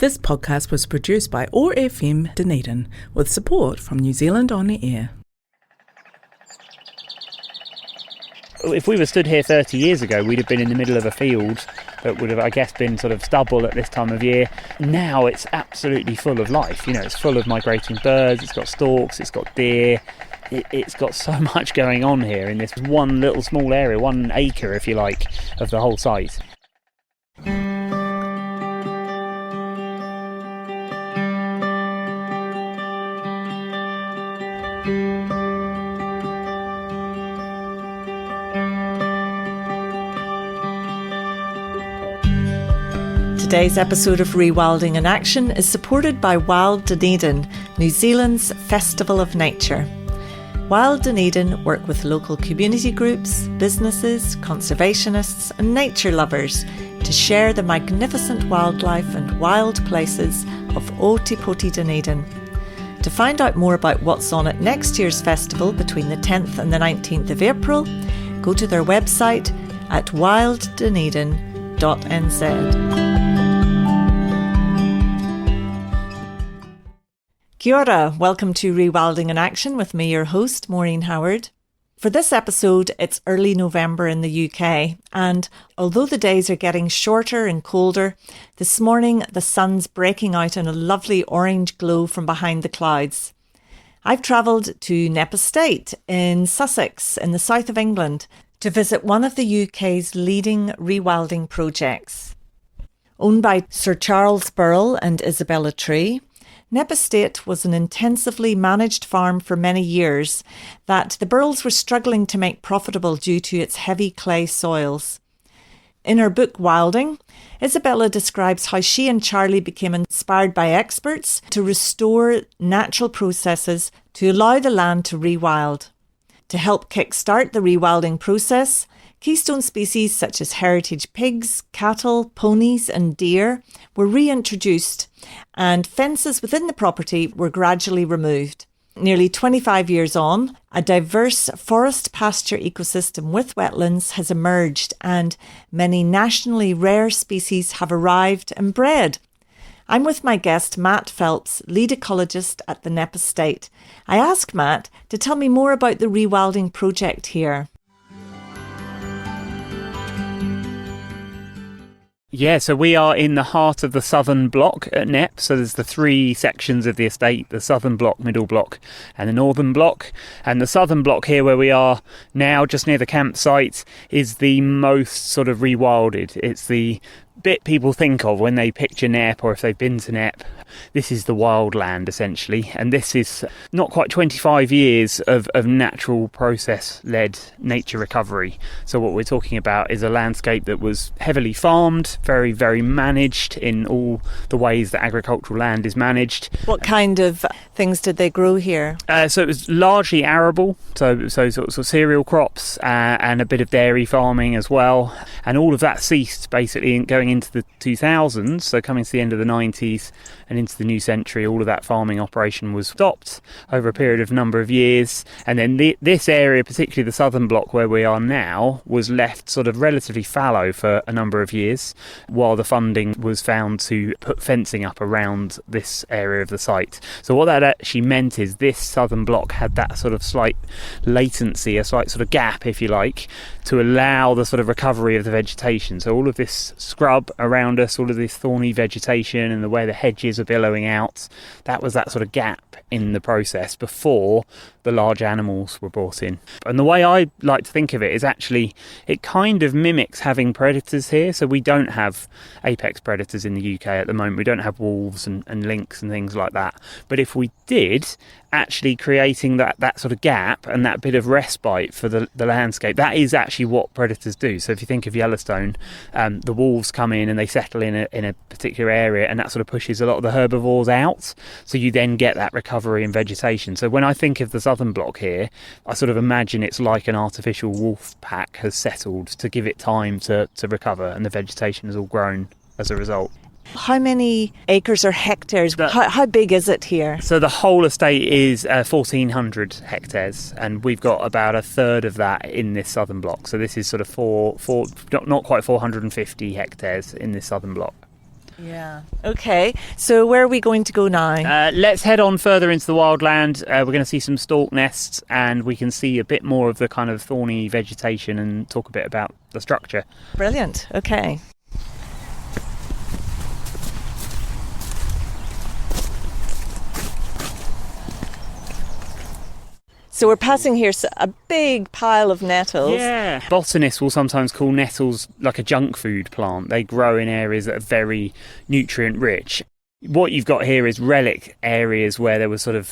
This podcast was produced by OAR FM Dunedin with support from New Zealand On the Air. If we were stood here 30 years ago, we'd have been in the middle of a field that would have, I guess, been sort of stubble at this time of year. Now it's absolutely full of life. You know, it's full of migrating birds, it's got storks, it's got deer. It's got so much going on here in this one little small area, 1 acre, if you like, of the whole site. Today's episode of Rewilding in Action is supported by Wild Dunedin, New Zealand's Festival of Nature. Wild Dunedin work with local community groups, businesses, conservationists and nature lovers to share the magnificent wildlife and wild places of Otipoti Dunedin. To find out more about what's on at next year's festival between the 10th and the 19th of April, go to their website at wilddunedin.nz. Kia ora, welcome to Rewilding in Action with me, your host, Maureen Howard. For this episode, it's early November in the UK, and although the days are getting shorter and colder, this morning the sun's breaking out in a lovely orange glow from behind the clouds. I've travelled to Knepp Estate in Sussex, in the south of England, to visit one of the UK's leading rewilding projects. Owned by Sir Charles Burrell and Isabella Tree, Knepp Estate was an intensively managed farm for many years that the Burrells were struggling to make profitable due to its heavy clay soils. In her book Wilding, Isabella describes how she and Charlie became inspired by experts to restore natural processes to allow the land to rewild. To help kickstart the rewilding process, keystone species such as heritage pigs, cattle, ponies and deer were reintroduced, and fences within the property were gradually removed. Nearly 25 years on, a diverse forest pasture ecosystem with wetlands has emerged, and many nationally rare species have arrived and bred. I'm with my guest Matt Phelps, lead ecologist at the Knepp Estate. I asked Matt to tell me more about the rewilding project here. Yeah, so we are in the heart of the southern block at Knepp. So there's the 3 sections of the estate, the southern block, middle block and the northern block. And the southern block here where we are now, just near the campsite, is the most sort of rewilded. It's the bit people think of when they picture Knepp, or if they've been to Knepp. This is the wild land essentially, and this is not quite 25 years of natural process-led nature recovery. So what we're talking about is a landscape that was heavily farmed, very, very managed in all the ways that agricultural land is managed. What kind of things did they grow here? So it was largely arable, so sort of cereal crops and a bit of dairy farming as well. And all of that ceased basically going into the 2000s, so coming to the end of the 90s and into the new century. All of that farming operation was stopped over a period of number of years, and then this area, particularly the southern block where we are now, was left sort of relatively fallow for a number of years while the funding was found to put fencing up around this area of the site. So what that actually meant is this southern block had that sort of slight latency, a slight sort of gap, if you like, to allow the sort of recovery of the vegetation. So all of this scrub around us, all of this thorny vegetation and the way the hedges are billowing out, that was that sort of gap in the process before the large animals were brought in. And the way I like to think of it is actually it kind of mimics having predators here. So we don't have apex predators in the UK at the moment. We don't have wolves and lynx and things like that. But if we did, actually creating that sort of gap and that bit of respite for the landscape, that is actually what predators do. So if you think of Yellowstone, the wolves come in and they settle in a particular area, and that sort of pushes a lot of the herbivores out, so you then get that recovery in vegetation. So when I think of the southern block here, I sort of imagine it's like an artificial wolf pack has settled to give it time to recover, and the vegetation has all grown as a result. How many acres or hectares? How big is it here? So the whole estate is 1,400 hectares, and we've got about a third of that in this southern block. So this is sort of not quite 450 hectares in this southern block. Yeah. Okay. So where are we going to go now? Let's head on further into the wildland. We're going to see some stork nests, and we can see a bit more of the kind of thorny vegetation and talk a bit about the structure. Brilliant. Okay. So we're passing here a big pile of nettles. Yeah. Botanists will sometimes call nettles like a junk food plant. They grow in areas that are very nutrient rich. What you've got here is relic areas where there was sort of,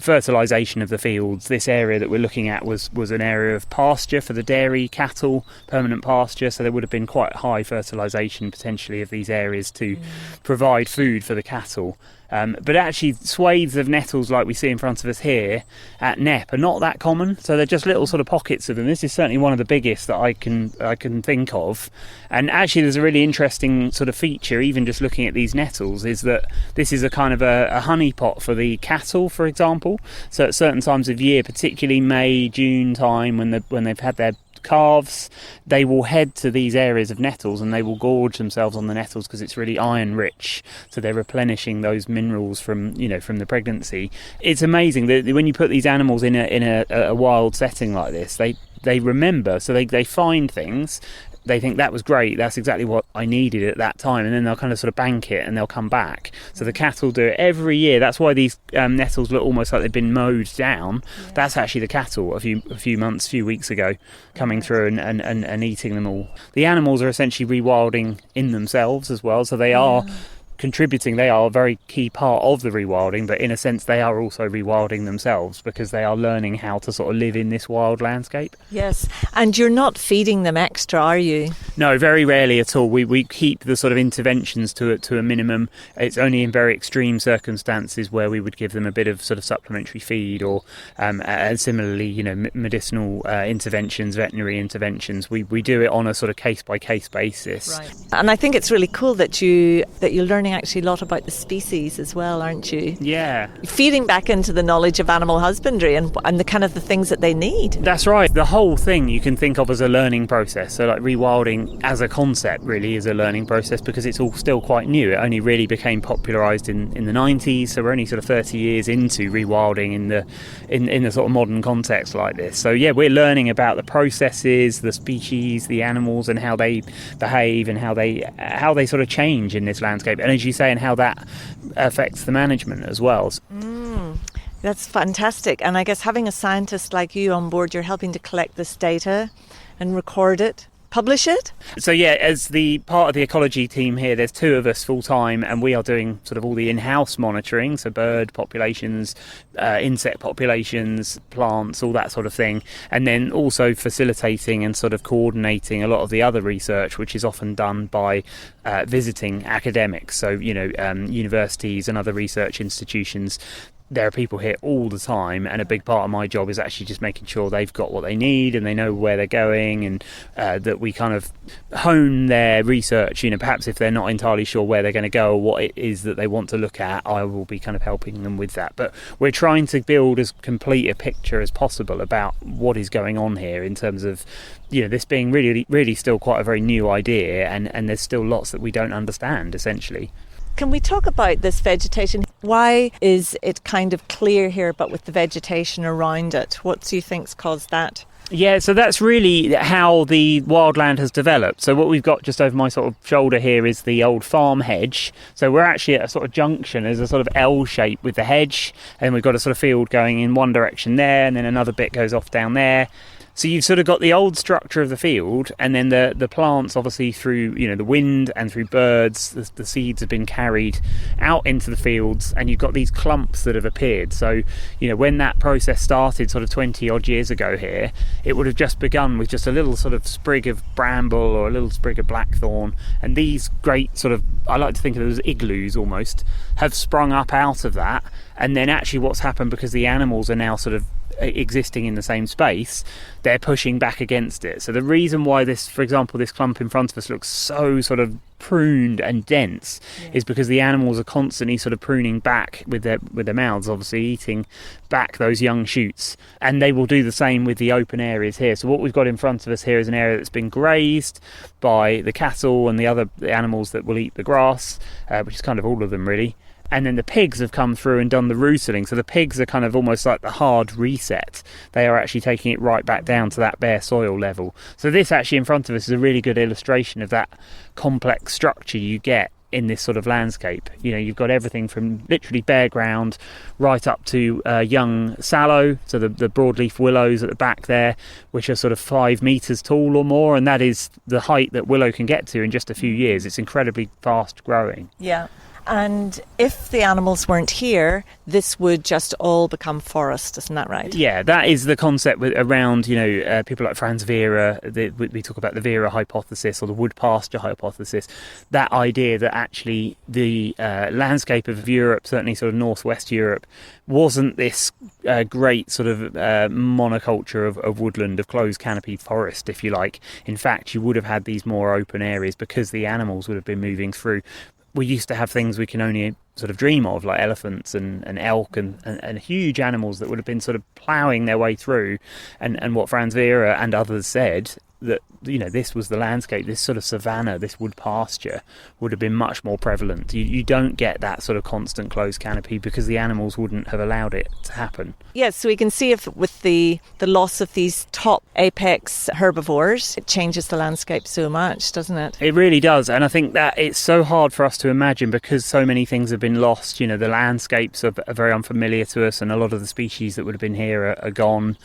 fertilisation of the fields. This area that we're looking at was an area of pasture for the dairy cattle, permanent pasture, so there would have been quite high fertilisation potentially of these areas to provide food for the cattle. But actually, swathes of nettles like we see in front of us here at Knepp are not that common. So they're just little sort of pockets of them. This is certainly one of the biggest that I can think of. And actually, there's a really interesting sort of feature, even just looking at these nettles, is that this is a kind of a honey pot for the cattle, for example. So at certain times of year, particularly May, June time, when they've had their calves, they will head to these areas of nettles and they will gorge themselves on the nettles because it's really iron rich, so they're replenishing those minerals from the pregnancy. It's amazing that when you put these animals in a wild setting like this, they remember, so they find things. They think that was great, that's exactly what I needed at that time, and then they'll kind of sort of bank it and they'll come back. So the cattle do it every year. That's why these nettles look almost like they've been mowed down. Yeah. That's actually the cattle a few weeks ago coming through and eating them all. The animals are essentially rewilding in themselves as well, so they are contributing. They are a very key part of the rewilding, but in a sense they are also rewilding themselves because they are learning how to sort of live in this wild landscape. Yes, and you're not feeding them extra, are you? No, very rarely at all. We keep the sort of interventions to a minimum. It's only in very extreme circumstances where we would give them a bit of sort of supplementary feed, or and similarly, medicinal interventions, veterinary interventions. We do it on a sort of case by case basis. Right. And I think it's really cool that you're learning actually a lot about the species as well, aren't you? Yeah. Feeding back into the knowledge of animal husbandry and the kind of the things that they need. That's right. The whole thing you can think of as a learning process. So like rewilding as a concept really is a learning process because it's all still quite new. It only really became popularised in the 90s, so we're only sort of 30 years into rewilding in the sort of modern context like this. So yeah, we're learning about the processes, the species, the animals, and how they behave and how they sort of change in this landscape. And as you say, and how that affects the management as well. That's fantastic. And I guess having a scientist like you on board, you're helping to collect this data and record it, publish it? So yeah, as the part of the ecology team here, there's 2 of us full time, and we are doing sort of all the in-house monitoring, so bird populations, insect populations, plants, all that sort of thing, and then also facilitating and sort of coordinating a lot of the other research, which is often done by visiting academics, so universities and other research institutions. There are people here all the time, and a big part of my job is actually just making sure they've got what they need and they know where they're going, and that we kind of hone their research. Perhaps if they're not entirely sure where they're going to go or what it is that they want to look at, I will be kind of helping them with that. But we're trying to build as complete a picture as possible about what is going on here in terms of this being really, really still quite a very new idea, and there's still lots that we don't understand, essentially. Can we talk about this vegetation? Why is it kind of clear here, but with the vegetation around it? What do you think's caused that? Yeah, so that's really how the wildland has developed. So what we've got just over my sort of shoulder here is the old farm hedge. So we're actually at a sort of junction. There's a sort of L shape with the hedge, and we've got a sort of field going in one direction there, and then another bit goes off down there. So you've sort of got the old structure of the field, and then the plants, obviously through the wind and through birds, the seeds have been carried out into the fields, and you've got these clumps that have appeared. So when that process started sort of 20 odd years ago here, it would have just begun with just a little sort of sprig of bramble or a little sprig of blackthorn, and these great sort of, I like to think of them as igloos almost, have sprung up out of that. And then actually what's happened, because the animals are now sort of existing in the same space, they're pushing back against it. So the reason why this, for example, this clump in front of us looks so sort of pruned and dense is because the animals are constantly sort of pruning back with their mouths, obviously eating back those young shoots, and they will do the same with the open areas here. So what we've got in front of us here is an area that's been grazed by the cattle and the animals that will eat the grass, which is kind of all of them really. And then the pigs have come through and done the rootling. So the pigs are kind of almost like the hard reset. They are actually taking it right back down to that bare soil level. So this actually in front of us is a really good illustration of that complex structure you get in this sort of landscape. You know, you've got everything from literally bare ground right up to young sallow, so the broadleaf willows at the back there, which are sort of 5 metres tall or more, and that is the height that willow can get to in just a few years. It's incredibly fast growing. Yeah. And if the animals weren't here, this would just all become forest, isn't that right? Yeah, that is the concept around, people like Franz Vera. We talk about the Vera hypothesis or the wood pasture hypothesis. That idea that actually the landscape of Europe, certainly sort of northwest Europe, wasn't this great sort of monoculture of woodland, of closed canopy forest, if you like. In fact, you would have had these more open areas because the animals would have been moving through. We used to have things we can only sort of dream of, like elephants and elk and huge animals that would have been sort of ploughing their way through. And what Franz Vera and others said, that this was the landscape, this sort of savanna, this wood pasture would have been much more prevalent. You don't get that sort of constant closed canopy because the animals wouldn't have allowed it to happen. Yes, so we can see if with the loss of these top apex herbivores, it changes the landscape so much, doesn't it? It really does, and I think that it's so hard for us to imagine because so many things have been lost. The landscapes are very unfamiliar to us, and a lot of the species that would have been here are gone.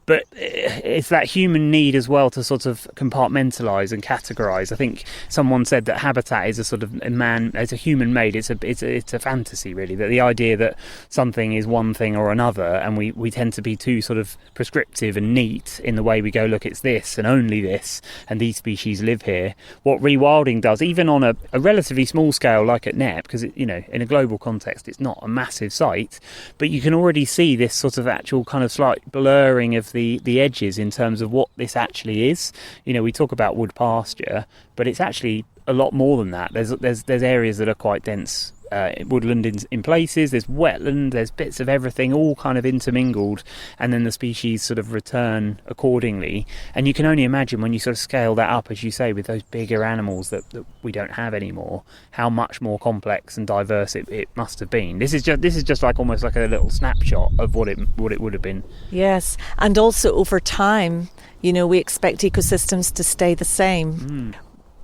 But it's that human need as well to sort of compartmentalise and categorise. I think someone said that habitat is a sort of it's a human made. It's a fantasy really. That the idea that something is one thing or another, and we tend to be too sort of prescriptive and neat in the way we go. Look, it's this and only this, and these species live here. What rewilding does, even on a relatively small scale like at Knepp, because in a global context it's not a massive site, but you can already see this sort of actual kind of slight blurring of the edges in terms of what this actually is. We talk about wood pasture, but it's actually a lot more than that. There's areas that are quite dense woodland in places, there's wetland, there's bits of everything all kind of intermingled, and then the species sort of return accordingly. And you can only imagine when you sort of scale that up, as you say, with those bigger animals that we don't have anymore, how much more complex and diverse it must have been. This is just like almost like a little snapshot of what it would have been. Yes, and also over time, we expect ecosystems to stay the same.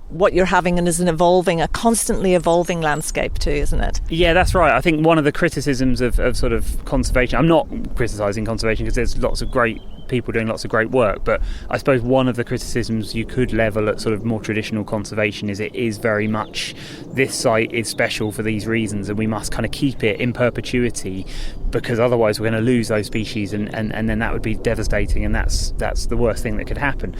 What you're having is a constantly evolving landscape too, isn't it? Yeah, that's right. I think one of the criticisms of sort of conservation, I'm not criticising conservation because there's lots of great people doing lots of great work, but I suppose one of the criticisms you could level at sort of more traditional conservation is it is very much this site is special for these reasons and we must kind of keep it in perpetuity because otherwise we're going to lose those species and then that would be devastating, and that's the worst thing that could happen.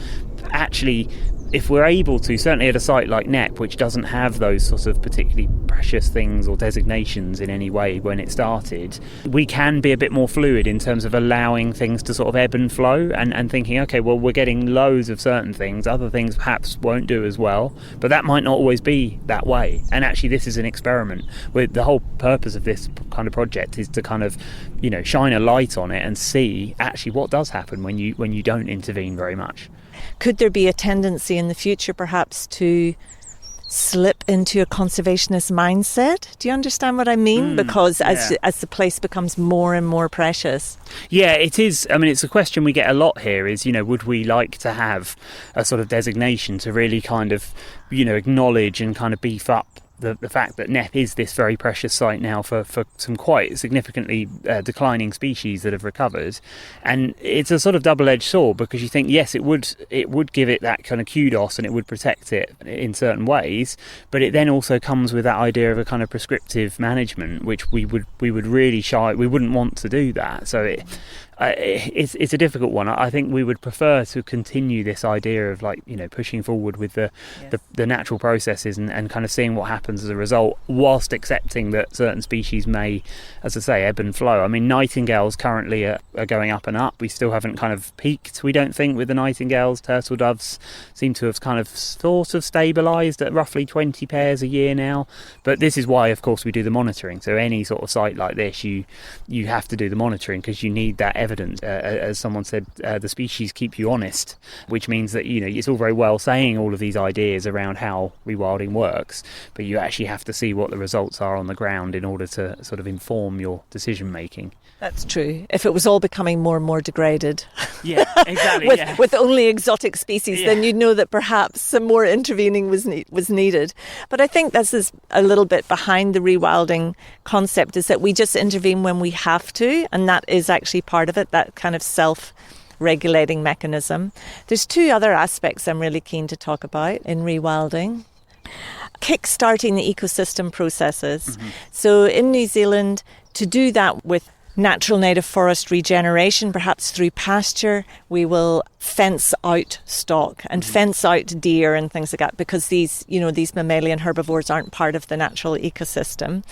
Actually, if we're able to, certainly at a site like Knepp, which doesn't have those sort of particularly precious things or designations in any way when it started, we can be a bit more fluid in terms of allowing things to sort of ebb and flow and thinking, okay, well, we're getting loads of certain things, other things perhaps won't do as well, but that might not always be that way. And actually this is an experiment. With the whole purpose of this kind of project is to kind of, shine a light on it and see actually what does happen when you don't intervene very much. Could there be a tendency in the future perhaps to slip into a conservationist mindset? Do you understand what I mean? Because as the place becomes more and more precious. Yeah, it is. I mean, it's a question we get a lot here is, would we like to have a sort of designation to really kind of, acknowledge and kind of beef up the fact that Knepp is this very precious site now for some quite significantly declining species that have recovered. And it's a sort of double-edged sword because you think, yes, it would give it that kind of kudos and it would protect it in certain ways, but it then also comes with that idea of a kind of prescriptive management, which we would really we wouldn't want to do that. So It's a difficult one. I think we would prefer to continue this idea of pushing forward with the natural processes and kind of seeing what happens as a result, whilst accepting that certain species may, as I say, ebb and flow. I mean, nightingales currently are going up and up. We still haven't kind of peaked, we don't think, with the nightingales. Turtle doves seem to have kind of sort of stabilised at roughly 20 pairs a year now. But this is why, of course, we do the monitoring. So any sort of site like this, you have to do the monitoring because you need that evidence. As someone said, the species keep you honest, which means that it's all very well saying all of these ideas around how rewilding works, but you actually have to see what the results are on the ground in order to sort of inform your decision making. That's true. If it was all becoming more and more degraded, yeah, exactly, with only exotic species, then you'd know that perhaps some more intervening was needed. But I think this is a little bit behind the rewilding concept, is that we just intervene when we have to, and that is actually part of it, that kind of self-regulating mechanism. There's two other aspects I'm really keen to talk about in rewilding. Kickstarting the ecosystem processes. Mm-hmm. So in New Zealand, to do that with natural native forest regeneration, perhaps through pasture, we will fence out stock and fence out deer and things like that, because these mammalian herbivores aren't part of the natural ecosystem.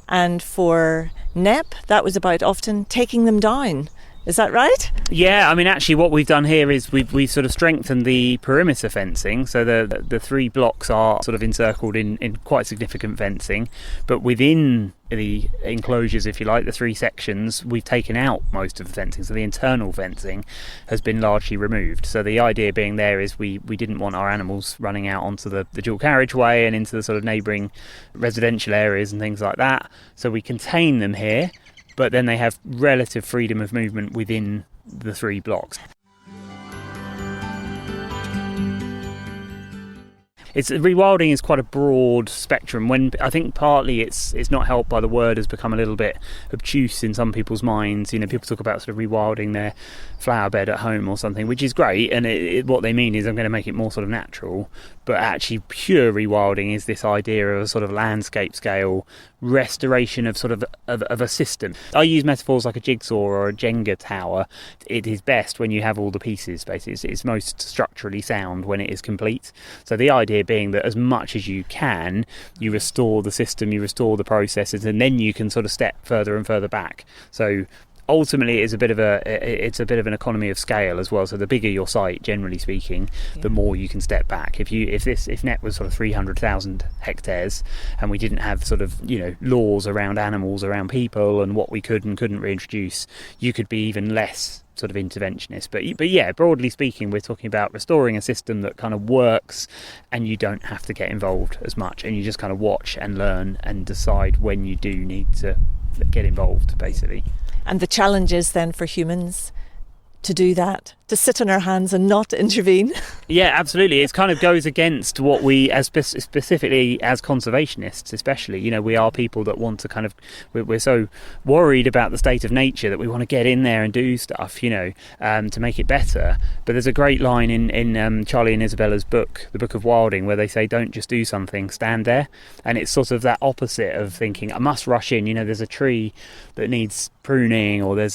And for Knepp, that was about often taking them down. Is that right? Yeah, I mean, actually what we've done here is we've sort of strengthened the perimeter fencing. So the 3 blocks are sort of encircled in quite significant fencing, but within the enclosures, if you like, the 3 sections, we've taken out most of the fencing. So the internal fencing has been largely removed. So the idea being there is we didn't want our animals running out onto the dual carriageway and into the sort of neighbouring residential areas and things like that. So we contain them here, but then they have relative freedom of movement within the 3 blocks. Rewilding is quite a broad spectrum. When I think partly it's not helped by the word has become a little bit obtuse in some people's minds. People talk about sort of rewilding their flower bed at home or something, which is great, and what they mean is I'm going to make it more sort of natural. But actually, pure rewilding is this idea of a sort of landscape scale restoration of sort of a system. I use metaphors like a jigsaw or a Jenga tower. It is best when you have all the pieces, basically. It's most structurally sound when it is complete. So the idea being that as much as you can, you restore the system, you restore the processes, and then you can sort of step further and further back. So ultimately it's a bit of an economy of scale as well. So the bigger your site, generally speaking, the more you can step back. If Knepp was sort of 300,000 hectares and we didn't have sort of laws around animals, around people, and what we could and couldn't reintroduce, you could be even less sort of interventionist. But yeah, broadly speaking, we're talking about restoring a system that kind of works, and you don't have to get involved as much, and you just kind of watch and learn and decide when you do need to get involved, basically. And the challenge is then for humans to do that, to sit on our hands and not intervene. Yeah, absolutely. It kind of goes against what we, as specifically as conservationists especially, we are people that want to kind of, we're so worried about the state of nature that we want to get in there and do stuff, to make it better. But there's a great line in Charlie and Isabella's book, The Book of Wilding, where they say, don't just do something, stand there. And it's sort of that opposite of thinking, I must rush in, there's a tree that needs pruning, or there's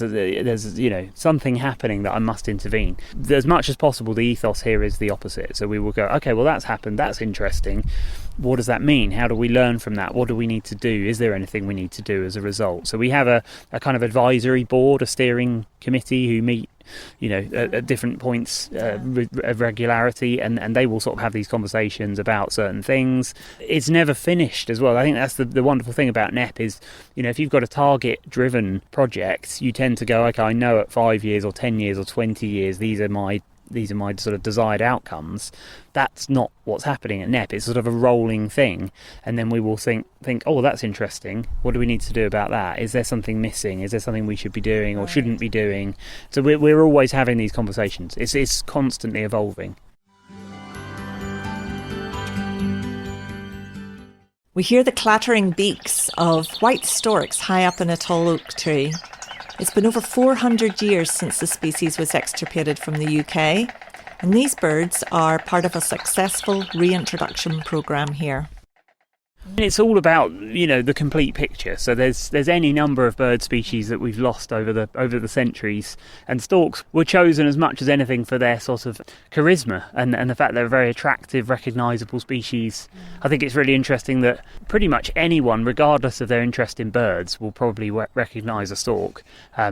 something happening that I must intervene. As much as possible, the ethos here is the opposite. So we will go, okay, well, that's happened, that's interesting. What does that mean? How do we learn from that? What do we need to do? Is there anything we need to do as a result? So we have a kind of advisory board, a steering committee who meet at different points of regularity, and they will sort of have these conversations about certain things. It's never finished as well. I think that's the wonderful thing about Knepp is, if you've got a target-driven project, you tend to go, okay, I know at 5 years or 10 years or 20 years, these are my sort of desired outcomes. That's not what's happening at Knepp. It's sort of a rolling thing, and then we will think, oh, that's interesting. What do we need to do about that? Is there something missing? Is there something we should be doing or shouldn't be doing? So we're always having these conversations. It's constantly evolving. We hear the clattering beaks of white storks high up in a tall oak tree. It's been over 400 years since the species was extirpated from the UK, and these birds are part of a successful reintroduction programme here. It's all about, the complete picture. So there's any number of bird species that we've lost over the centuries, and storks were chosen as much as anything for their sort of charisma and the fact they're a very attractive, recognisable species. I think it's really interesting that pretty much anyone, regardless of their interest in birds, will probably recognise a stork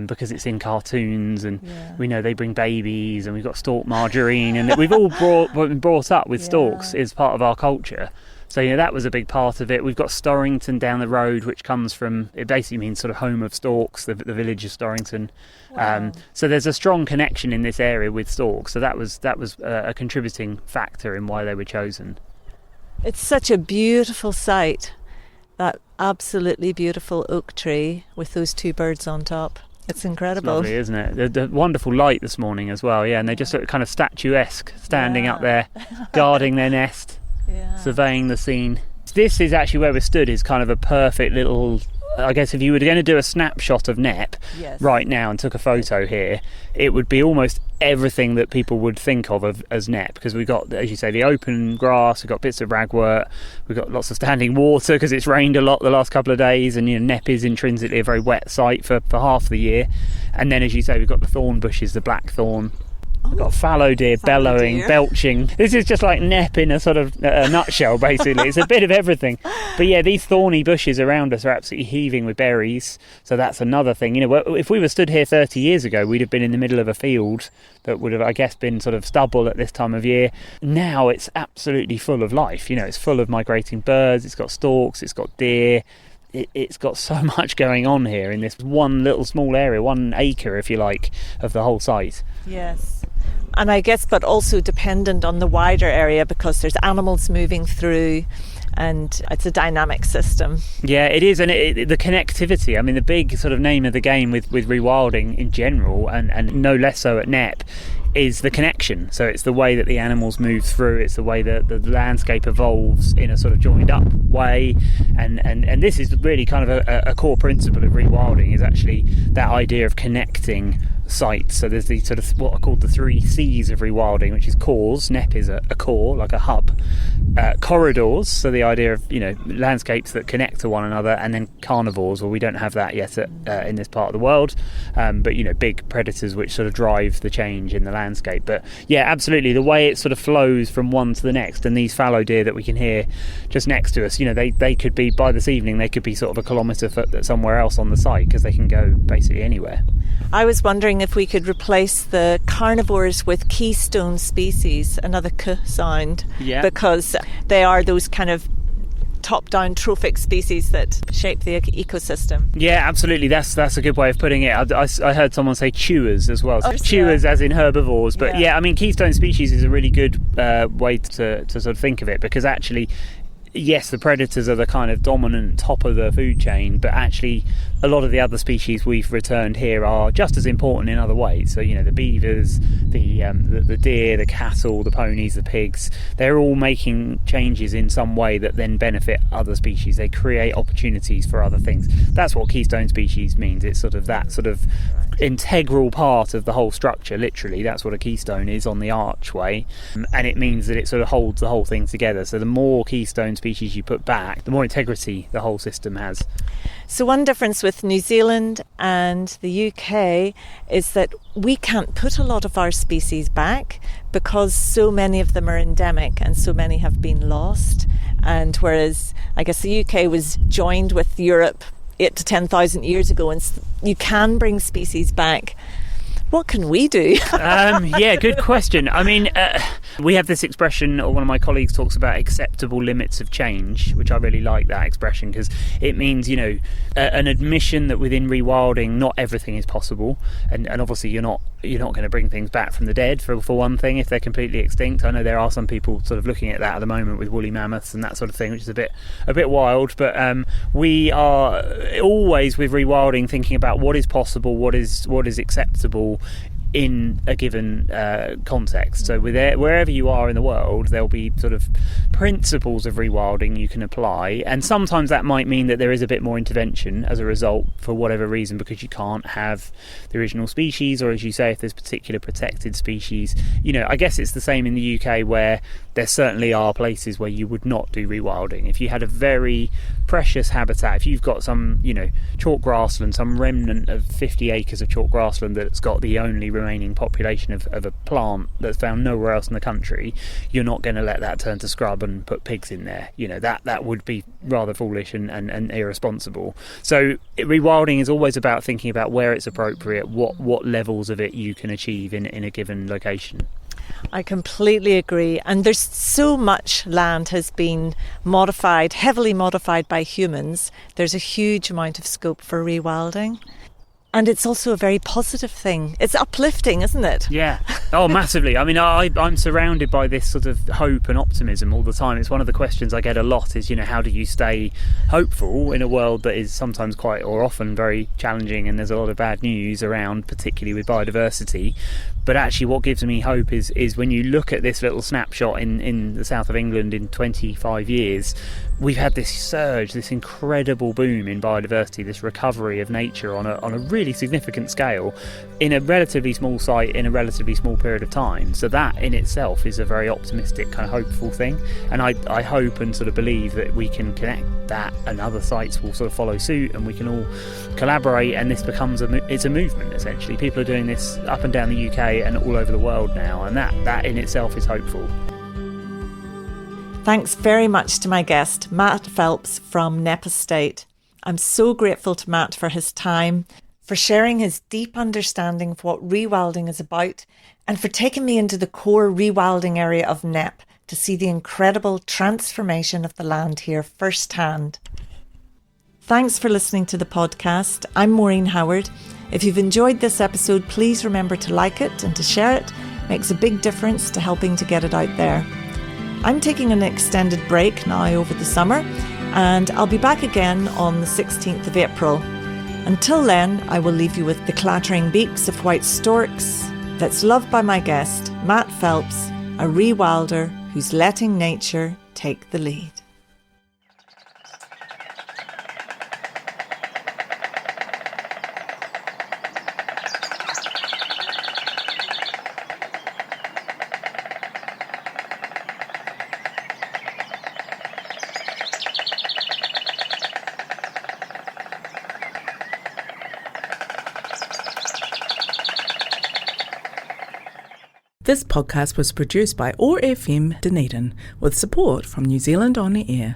because it's in cartoons, and we know they bring babies, and we've got stork margarine, and we've all been brought up with storks as part of our culture. So, that was a big part of it. We've got Storrington down the road, which comes from, it basically means sort of home of storks, the village of Storrington. Wow. So there's a strong connection in this area with storks. So that was a contributing factor in why they were chosen. It's such a beautiful sight, that absolutely beautiful oak tree with those two birds on top. It's incredible. It's lovely, isn't it? The wonderful light this morning as well, and they just sort of kind of statuesque, standing up there, guarding their nest. Surveying the scene. This is actually where we're stood, is kind of a perfect little, I guess if you were going to do a snapshot of Knepp right now and took a photo here, it would be almost everything that people would think of as Knepp, because we've got, as you say, the open grass, we've got bits of ragwort, we've got lots of standing water because it's rained a lot the last couple of days, and Knepp is intrinsically a very wet site for half the year. And then, as you say, we've got the thorn bushes, the blackthorn. We've got fallow deer bellowing, belching. This is just like Knepp in a sort of a nutshell, basically. It's a bit of everything. But these thorny bushes around us are absolutely heaving with berries. So that's another thing. If we were stood here 30 years ago, we'd have been in the middle of a field that would have, I guess, been sort of stubble at this time of year. Now it's absolutely full of life. It's full of migrating birds. It's got storks. It's got deer. It's got so much going on here in this one little small area, 1 acre, if you like, of the whole site. Yes. And I guess, but also dependent on the wider area, because there's animals moving through, and it's a dynamic system. Yeah, it is, and the connectivity. I mean, the big sort of name of the game with rewilding in general, and no less so at Knepp, is the connection. So it's the way that the animals move through, it's the way that the landscape evolves in a sort of joined up way, and this is really kind of a core principle of rewilding, is actually that idea of connecting sites. So there's the sort of what are called the 3 C's of rewilding, which is cores. Knepp is a core, like a hub. Corridors, so the idea of landscapes that connect to one another, and then carnivores. Well, we don't have that yet in this part of the world, but big predators which sort of drive the change in the landscape. But absolutely, the way it sort of flows from one to the next, and these fallow deer that we can hear just next to us, they could be, by this evening, they could be sort of a kilometre somewhere else on the site, because they can go basically anywhere. I was wondering if we could replace the carnivores with keystone species, another K sound, because they are those kind of top-down trophic species that shape the ecosystem. Yeah, absolutely. That's a good way of putting it. I heard someone say chewers as well. So chewers as in herbivores. But I mean, keystone species is a really good way to sort of think of it, because actually, yes, the predators are the kind of dominant top of the food chain, but actually a lot of the other species we've returned here are just as important in other ways. So, the beavers, the deer, the cattle, the ponies, the pigs, they're all making changes in some way that then benefit other species. They create opportunities for other things. That's what keystone species means. It's sort of that sort of integral part of the whole structure. Literally, that's what a keystone is on the archway, and it means that it sort of holds the whole thing together. So the more keystone species you put back, the more integrity the whole system has. So one difference with New Zealand and the UK is that we can't put a lot of our species back because so many of them are endemic and so many have been lost. And whereas I guess the UK was joined with Europe 8,000 to 10,000 years ago, and you can bring species back. What can we do? Good question. I mean, we have this expression, or one of my colleagues talks about acceptable limits of change, which I really like that expression, because it means, an admission that within rewilding, not everything is possible, and obviously you're not going to bring things back from the dead for one thing if they're completely extinct. I know there are some people sort of looking at that at the moment with woolly mammoths and that sort of thing, which is a bit wild. But we are always with rewilding thinking about what is possible, what is acceptable in a given context. So wherever you are in the world, there'll be sort of principles of rewilding you can apply, and sometimes that might mean that there is a bit more intervention as a result for whatever reason, because you can't have the original species, or as you say, if there's particular protected species. I guess it's the same in the UK, where there certainly are places where you would not do rewilding. If you had a very precious habitat, if you've got some, chalk grassland, some remnant of 50 acres of chalk grassland that's got the only remaining population of a plant that's found nowhere else in the country, you're not going to let that turn to scrub and put pigs in there. That would be rather foolish and irresponsible. So rewilding is always about thinking about where it's appropriate, what levels of it you can achieve in a given location. I completely agree. And there's so much land has been modified, heavily modified by humans. There's a huge amount of scope for rewilding. And it's also a very positive thing. It's uplifting, isn't it? Yeah. Oh, massively. I mean, I'm surrounded by this sort of hope and optimism all the time. It's one of the questions I get a lot is, how do you stay hopeful in a world that is sometimes quite, or often very challenging, and there's a lot of bad news around, particularly with biodiversity. But actually what gives me hope is when you look at this little snapshot in the south of England in 25 years, we've had this surge, this incredible boom in biodiversity, this recovery of nature on a really significant scale in a relatively small site in a relatively small period of time. So that in itself is a very optimistic, kind of hopeful thing. And I hope and sort of believe that we can connect that and other sites will sort of follow suit, and we can all collaborate, and this becomes it's a movement essentially. People are doing this up and down the UK and all over the world now, and that in itself is hopeful. Thanks very much to my guest, Matt Phelps from Knepp Estate. I'm so grateful to Matt for his time, for sharing his deep understanding of what rewilding is about, and for taking me into the core rewilding area of Knepp to see the incredible transformation of the land here firsthand. Thanks for listening to the podcast. I'm Maureen Howard. If you've enjoyed this episode, please remember to like it and to share it. It makes a big difference to helping to get it out there. I'm taking an extended break now over the summer, and I'll be back again on the 16th of April. Until then, I will leave you with the clattering beaks of white storks that's loved by my guest, Matt Phelps, a rewilder who's letting nature take the lead. This podcast was produced by OAR FM Dunedin with support from New Zealand On the Air.